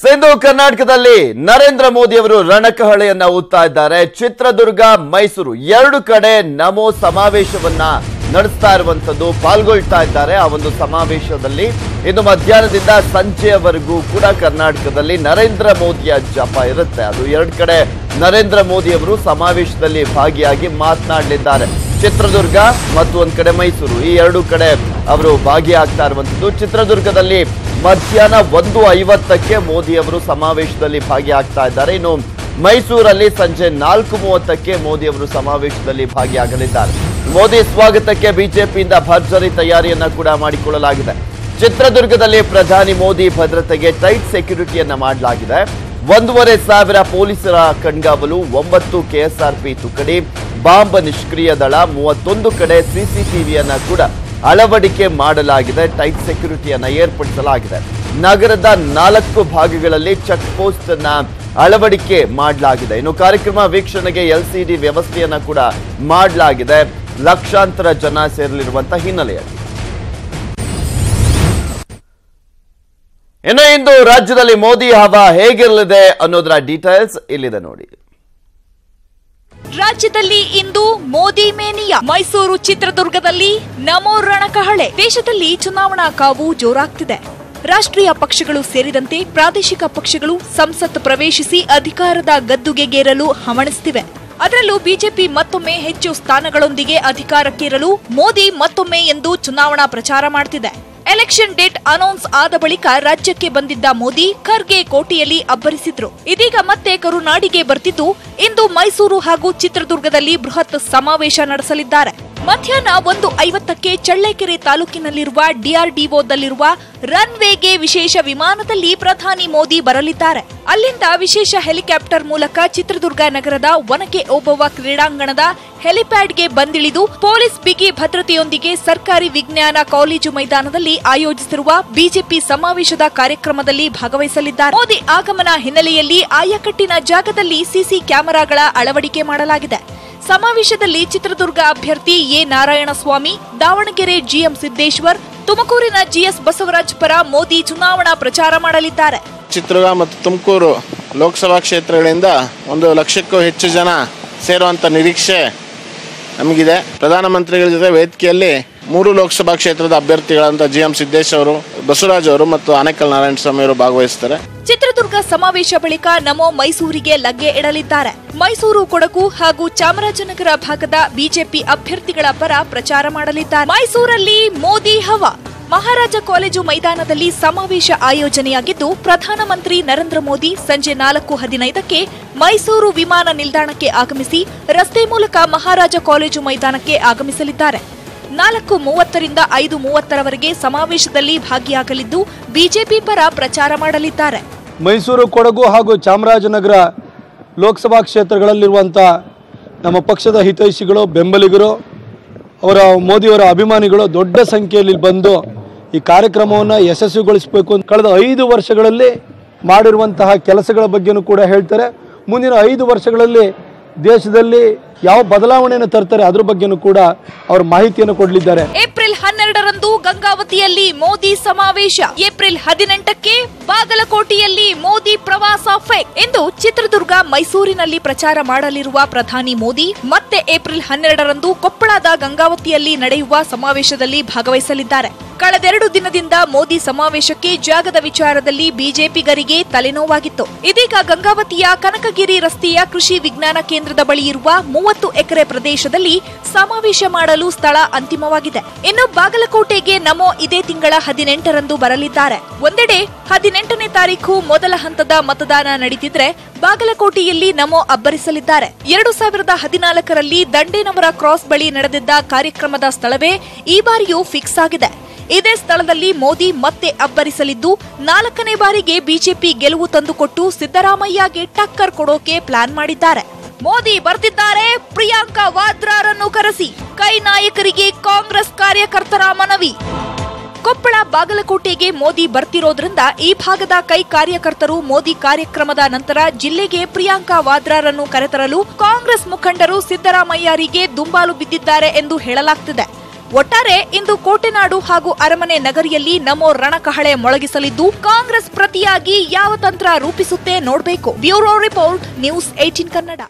ಸಿಂಧು ಕರ್ನಾಟಕದಲ್ಲಿ ನರೇಂದ್ರ ಮೋದಿ ಅವರು ರಣಕಹಳೆಯನ್ನ ಊದ್ತಾ ಇದ್ದಾರೆ. ಚಿತ್ರದುರ್ಗ, ಮೈಸೂರು ಎರಡು ಕಡೆ ನಮೋ ಸಮಾವೇಶವನ್ನ ನಡೆಸ್ತಾ ಇರುವಂತದ್ದು, ಪಾಲ್ಗೊಳ್ತಾ ಇದ್ದಾರೆ. ಆ ಒಂದು ಸಮಾವೇಶದಲ್ಲಿ ಇನ್ನು ಮಧ್ಯಾಹ್ನದಿಂದ ಸಂಜೆಯವರೆಗೂ ಕೂಡ ಕರ್ನಾಟಕದಲ್ಲಿ ನರೇಂದ್ರ ಮೋದಿಯ ಜಪ ಇರುತ್ತೆ. ಅದು ಎರಡು ಕಡೆ ನರೇಂದ್ರ ಮೋದಿ ಅವರು ಸಮಾವೇಶದಲ್ಲಿ ಭಾಗಿಯಾಗಿ ಮಾತನಾಡಲಿದ್ದಾರೆ. ಚಿತ್ರದುರ್ಗ ಮತ್ತು ಒಂದ್ ಕಡೆ ಮೈಸೂರು, ಈ ಎರಡು ಕಡೆ ಅವರು ಭಾಗಿಯಾಗ್ತಾ ಇರುವಂತದ್ದು. ಚಿತ್ರದುರ್ಗದಲ್ಲಿ ಮಧ್ಯಾಹ್ನ 1:50ಕ್ಕೆ ಮೋದಿ ಅವರು ಸಮಾವೇಶದಲ್ಲಿ ಭಾಗಿಯಾಗ್ತಾ ಇದ್ದಾರೆ. ಇನ್ನು ಮೈಸೂರಲ್ಲಿ ಸಂಜೆ 4:30ಕ್ಕೆ ಮೋದಿ ಅವರು ಸಮಾವೇಶದಲ್ಲಿ ಭಾಗಿಯಾಗಲಿದ್ದಾರೆ. ಮೋದಿ ಸ್ವಾಗತಕ್ಕೆ ಬಿಜೆಪಿಯಿಂದ ಭರ್ಜರಿ ತಯಾರಿಯನ್ನ ಕೂಡ ಮಾಡಿಕೊಳ್ಳಲಾಗಿದೆ. ಚಿತ್ರದುರ್ಗದಲ್ಲಿ ಪ್ರಧಾನಿ ಮೋದಿ ಭದ್ರತೆಗೆ ಟೈಟ್ ಸೆಕ್ಯೂರಿಟಿಯನ್ನ ಮಾಡಲಾಗಿದೆ. 1,500 ಪೊಲೀಸರ ಕಣ್ಗಾವಲು, 9 ಕೆಎಸ್ಆರ್ಪಿ ತುಕಡಿ, ಬಾಂಬ್ ನಿಷ್ಕ್ರಿಯ ದಳ, 31 ಕಡೆ ಸಿಸಿಟಿವಿಯನ್ನ ಕೂಡ ಅಳವಡಿಕೆ ಮಾಡಲಾಗಿದೆ. ಟೈಟ್ ಸೆಕ್ಯೂರಿಟಿಯನ್ನ ಏರ್ಪಡಿಸಲಾಗಿದೆ. ನಗರದ 4 ಭಾಗಗಳಲ್ಲಿ ಚೆಕ್ ಪೋಸ್ಟ್ ಅನ್ನ ಅಳವಡಿಕೆ ಮಾಡಲಾಗಿದೆ. ಇನ್ನು ಕಾರ್ಯಕ್ರಮ ವೀಕ್ಷಣೆಗೆ ಎಲ್ಸಿಡಿ ವ್ಯವಸ್ಥೆಯನ್ನ ಕೂಡ ಮಾಡಲಾಗಿದೆ. ಲಕ್ಷಾಂತರ ಜನ ಸೇರಲಿರುವಂತಹ ಹಿನ್ನೆಲೆಯಲ್ಲಿ ಇನ್ನು ಇಂದು ರಾಜ್ಯದಲ್ಲಿ ಮೋದಿ ಹವಾ ಹೇಗಿರಲಿದೆ ಅನ್ನೋದರ ಡೀಟೇಲ್ಸ್ ಇಲ್ಲಿದೆ ನೋಡಿ. ರಾಜ್ಯದಲ್ಲಿ ಇಂದು ಮೋದಿ ಮೇನಿಯಾ. ಮೈಸೂರು, ಚಿತ್ರದುರ್ಗದಲ್ಲಿ ನಮೋ ರಣಕಹಳೆ. ದೇಶದಲ್ಲಿ ಚುನಾವಣಾ ಕಾವು ಜೋರಾಗ್ತಿದೆ. ರಾಷ್ಟ್ರೀಯ ಪಕ್ಷಗಳು ಸೇರಿದಂತೆ ಪ್ರಾದೇಶಿಕ ಪಕ್ಷಗಳು ಸಂಸತ್ ಪ್ರವೇಶಿಸಿ ಅಧಿಕಾರದ ಗದ್ದುಗೆಗೇರಲು ಹವಣಿಸುತ್ತಿವೆ. ಅದರಲ್ಲೂ ಬಿಜೆಪಿ ಮತ್ತೊಮ್ಮೆ ಹೆಚ್ಚು ಸ್ಥಾನಗಳೊಂದಿಗೆ ಅಧಿಕಾರಕ್ಕೇರಲು ಮೋದಿ ಮತ್ತೊಮ್ಮೆ ಎಂದು ಚುನಾವಣಾ ಪ್ರಚಾರ ಮಾಡುತ್ತಿದೆ. ಎಲೆಕ್ಷನ್ ಡೇಟ್ ಅನೌನ್ಸ್ ಆದ ಬಳಿಕ ರಾಜ್ಯಕ್ಕೆ ಬಂದಿದ್ದ ಮೋದಿ ಖರ್ಗೆ ಕೋಟೆಯಲ್ಲಿ ಅಬ್ಬರಿಸಿದ್ರು. ಇದೀಗ ಮತ್ತೆ ಕರುನಾಡಿಗೆ ಬರ್ತಿದ್ದು ಇಂದು ಮೈಸೂರು ಹಾಗೂ ಚಿತ್ರದುರ್ಗದಲ್ಲಿ ಬೃಹತ್ ಸಮಾವೇಶ ನಡೆಸಲಿದ್ದಾರೆ. ಮಧ್ಯಾಹ್ನ 1:50ಕ್ಕೆ ಚಳ್ಳಕೆರೆ ತಾಲೂಕಿನಲ್ಲಿರುವ ಡಿಆರ್ಡಿಒದಲ್ಲಿರುವ ರನ್ವೇಗೆ ವಿಶೇಷ ವಿಮಾನದಲ್ಲಿ ಪ್ರಧಾನಿ ಮೋದಿ ಬರಲಿದ್ದಾರೆ. ಅಲ್ಲಿಂದ ವಿಶೇಷ ಹೆಲಿಕಾಪ್ಟರ್ ಮೂಲಕ ಚಿತ್ರದುರ್ಗ ನಗರದ ಒನಕೆ ಓಬವ್ವ ಕ್ರೀಡಾಂಗಣದ ಹೆಲಿಪ್ಯಾಡ್ಗೆ ಬಂದಿಳಿದು ಪೊಲೀಸ್ ಬಿಗಿ ಭದ್ರತೆಯೊಂದಿಗೆ ಸರ್ಕಾರಿ ವಿಜ್ಞಾನ ಕಾಲೇಜು ಮೈದಾನದಲ್ಲಿ ಆಯೋಜಿಸಿರುವ ಬಿಜೆಪಿ ಸಮಾವೇಶದ ಕಾರ್ಯಕ್ರಮದಲ್ಲಿ ಭಾಗವಹಿಸಲಿದ್ದಾರೆ. ಮೋದಿ ಆಗಮನ ಹಿನ್ನೆಲೆಯಲ್ಲಿ ಆಯಕಟ್ಟಿನ ಜಾಗದಲ್ಲಿ ಸಿಸಿ ಕ್ಯಾಮೆರಾಗಳ ಅಳವಡಿಕೆ ಮಾಡಲಾಗಿದೆ. ಸಮಾವೇಶದಲ್ಲಿ ಚಿತ್ರದುರ್ಗ ಅಭ್ಯರ್ಥಿ ಎ ನಾರಾಯಣಸ್ವಾಮಿ, ದಾವಣಗೆರೆ ಜಿಎಂ ಸಿದ್ದೇಶ್ವರ್, ತುಮಕೂರಿನ ಜಿಎಸ್ ಬಸವರಾಜ್ ಪರ ಮೋದಿ ಚುನಾವಣಾ ಪ್ರಚಾರ ಮಾಡಲಿದ್ದಾರೆ. ಚಿತ್ರದುರ್ಗ ಮತ್ತು ತುಮಕೂರು ಲೋಕಸಭಾ ಕ್ಷೇತ್ರಗಳಿಂದ 1 ಲಕ್ಷಕ್ಕೂ ಹೆಚ್ಚು ಜನ ಸೇರುವಂತ ನಿರೀಕ್ಷೆ ನಮಗಿದೆ. ಪ್ರಧಾನಮಂತ್ರಿಗಳ ಜೊತೆ ವೇದಿಕೆಯಲ್ಲಿ 3 ಲೋಕಸಭಾ ಕ್ಷೇತ್ರದ ಅಭ್ಯರ್ಥಿಗಳಂತ ಜಿಎಂ ಸಿದ್ದೇಶ್ ಅವರು, ಬಸವರಾಜ್ ಅವರು ಮತ್ತು ಆನೇಕಲ್ ನಾರಾಯಣಸ್ವಾಮಿ ಅವರು ಭಾಗವಹಿಸುತ್ತಾರೆ. ಚಿತ್ರದುರ್ಗ ಸಮಾವೇಶ ಬಳಿಕ ನಮೋ ಮೈಸೂರಿಗೆ ಲಗ್ಗೆ ಇಡಲಿದ್ದಾರೆ. ಮೈಸೂರು, ಕೊಡಗು ಹಾಗೂ ಚಾಮರಾಜನಗರ ಭಾಗದ ಬಿಜೆಪಿ ಅಭ್ಯರ್ಥಿಗಳ ಪರ ಪ್ರಚಾರ ಮಾಡಲಿದ್ದಾರೆ. ಮೈಸೂರಲ್ಲಿ ಮೋದಿ ಹವಾ. ಮಹಾರಾಜ ಕಾಲೇಜು ಮೈದಾನದಲ್ಲಿ ಸಮಾವೇಶ ಆಯೋಜನೆಯಾಗಿದ್ದು ಪ್ರಧಾನಮಂತ್ರಿ ನರೇಂದ್ರ ಮೋದಿ ಸಂಜೆ 4:15ಕ್ಕೆ ಮೈಸೂರು ವಿಮಾನ ನಿಲ್ದಾಣಕ್ಕೆ ಆಗಮಿಸಿ ರಸ್ತೆ ಮೂಲಕ ಮಹಾರಾಜ ಕಾಲೇಜು ಮೈದಾನಕ್ಕೆ ಆಗಮಿಸಲಿದ್ದಾರೆ. 4:30ರಿಂದ 5:30ರವರೆಗೆ ಸಮಾವೇಶದಲ್ಲಿ ಭಾಗಿಯಾಗಲಿದ್ದು ಬಿಜೆಪಿ ಪರ ಪ್ರಚಾರ ಮಾಡಲಿದ್ದಾರೆ. ಮೈಸೂರು, ಕೊಡಗು ಹಾಗೂ ಚಾಮರಾಜನಗರ ಲೋಕಸಭಾ ಕ್ಷೇತ್ರಗಳಲ್ಲಿರುವಂತಹ ನಮ್ಮ ಪಕ್ಷದ ಹಿತೈಷಿಗಳು, ಬೆಂಬಲಿಗರು, ಅವರ ಮೋದಿಯವರ ಅಭಿಮಾನಿಗಳು ದೊಡ್ಡ ಸಂಖ್ಯೆಯಲ್ಲಿ ಬಂದು ಈ ಕಾರ್ಯಕ್ರಮವನ್ನು ಯಶಸ್ವಿಗೊಳಿಸಬೇಕು ಅಂತ ಕಳೆದ 5 ವರ್ಷಗಳಲ್ಲಿ ಮಾಡಿರುವಂತಹ ಕೆಲಸಗಳ ಬಗ್ಗೆನೂ ಕೂಡ ಹೇಳ್ತಾರೆ. ಮುಂದಿನ 5 ವರ್ಷಗಳಲ್ಲಿ ದೇಶದಲ್ಲಿ ಯಾವ ಬದಲಾವಣೆಯನ್ನು ತರ್ತಾರೆ ಅದ್ರ ಬಗ್ಗೆನೂ ಕೂಡ ಅವರು ಮಾಹಿತಿಯನ್ನು ಕೊಡಲಿದ್ದಾರೆ. ಏಪ್ರಿಲ್ 12ರಂದು ಗಂಗಾವತಿಯಲ್ಲಿ ಮೋದಿ ಸಮಾವೇಶ. ಏಪ್ರಿಲ್ 18ಕ್ಕೆ ಬಾಗಲಕೋಟೆಯಲ್ಲಿ ಮೋದಿ ಪ್ರವಾಸ ಫೇಕ್ ಎಂದು ಚಿತ್ರದುರ್ಗ, ಮೈಸೂರಿನಲ್ಲಿ ಪ್ರಚಾರ ಮಾಡಲಿರುವ ಪ್ರಧಾನಿ ಮೋದಿ ಮತ್ತೆ ಏಪ್ರಿಲ್ 12ರಂದು ಕೊಪ್ಪಳದ ಗಂಗಾವತಿಯಲ್ಲಿ ನಡೆಯುವ ಸಮಾವೇಶದಲ್ಲಿ ಭಾಗವಹಿಸಲಿದ್ದಾರೆ. ಕಳೆದೆರಡು ದಿನದಿಂದ ಮೋದಿ ಸಮಾವೇಶಕ್ಕೆ ಜಾಗದ ವಿಚಾರದಲ್ಲಿ ಬಿಜೆಪಿಗರಿಗೆ ತಲೆನೋವಾಗಿತ್ತು. ಇದೀಗ ಗಂಗಾವತಿಯ ಕನಕಗಿರಿ ರಸ್ತೆಯ ಕೃಷಿ ವಿಜ್ಞಾನ ಕೇಂದ್ರದ ಬಳಿ ಇರುವ 30 ಎಕರೆ ಪ್ರದೇಶದಲ್ಲಿ ಸಮಾವೇಶ ಮಾಡಲು ಸ್ಥಳ ಅಂತಿಮವಾಗಿದೆ. ಇನ್ನು ಬಾಗಲಕೋಟೆಗೆ ನಮೋ ಇದೇ ತಿಂಗಳ 18ರಂದು ಬರಲಿದ್ದಾರೆ. ಒಂದೆಡೆ 18ನೇ ತಾರೀಖು ಮೊದಲ ಹಂತದ ಮತದಾನ ನಡೆದಿದ್ರೆ ಬಾಗಲಕೋಟೆಯಲ್ಲಿ ನಮೋ ಅಬ್ಬರಿಸಲಿದ್ದಾರೆ. 2014ರಲ್ಲಿ ದಂಡೇನವರ ಕ್ರಾಸ್ ಬಳಿ ನಡೆದಿದ್ದ ಕಾರ್ಯಕ್ರಮದ ಸ್ಥಳವೇ ಈ ಬಾರಿಯೂ ಫಿಕ್ಸ್ ಆಗಿದೆ. ಇದೇ ಸ್ಥಳದಲ್ಲಿ ಮೋದಿ ಮತ್ತೆ ಅಬ್ಬರಿಸಲಿದ್ದು 4ನೇ ಬಾರಿಗೆ ಬಿಜೆಪಿ ಗೆಲುವು ತಂದುಕೊಟ್ಟು ಸಿದ್ದರಾಮಯ್ಯಗೆ ಟಕ್ಕರ್ ಕೊಡೋಕೆ ಪ್ಲಾನ್ ಮಾಡಿದ್ದಾರೆ. ಮೋದಿ ಬರ್ತಿದ್ದಾರೆ, ಪ್ರಿಯಾಂಕಾ ವಾದ್ರಾರನ್ನು ಕರೆಸಿ. ಕೈ ನಾಯಕರಿಗೆ ಕಾಂಗ್ರೆಸ್ ಕಾರ್ಯಕರ್ತರ ಮನವಿ. ಕೊಪ್ಪಳ, ಬಾಗಲಕೋಟೆಗೆ ಮೋದಿ ಬರ್ತಿರೋದ್ರಿಂದ ಈ ಭಾಗದ ಕೈ ಕಾರ್ಯಕರ್ತರು ಮೋದಿ ಕಾರ್ಯಕ್ರಮದ ನಂತರ ಜಿಲ್ಲೆಗೆ ಪ್ರಿಯಾಂಕಾ ವಾದ್ರಾರನ್ನು ಕರೆತರಲು ಕಾಂಗ್ರೆಸ್ ಮುಖಂಡರು ಸಿದ್ದರಾಮಯ್ಯರಿಗೆ ದುಂಬಾಲು ಬಿದ್ದಿದ್ದಾರೆ ಎಂದು ಹೇಳಲಾಗ್ತಿದೆ. ಒಟ್ಟಾರೆ ಇಂದು ಕೋಟೆನಾಡು ಹಾಗೂ ಅರಮನೆ ನಗರಿಯಲ್ಲಿ ನಮೋ ರಣಕಹಳೆ ಮೊಳಗಿಸಲಿದ್ದು ಕಾಂಗ್ರೆಸ್ ಪ್ರತಿಯಾಗಿ ಯಾವ ತಂತ್ರ ರೂಪಿಸುತ್ತೆ ನೋಡಬೇಕು. Bureau report, news 18 Kannada.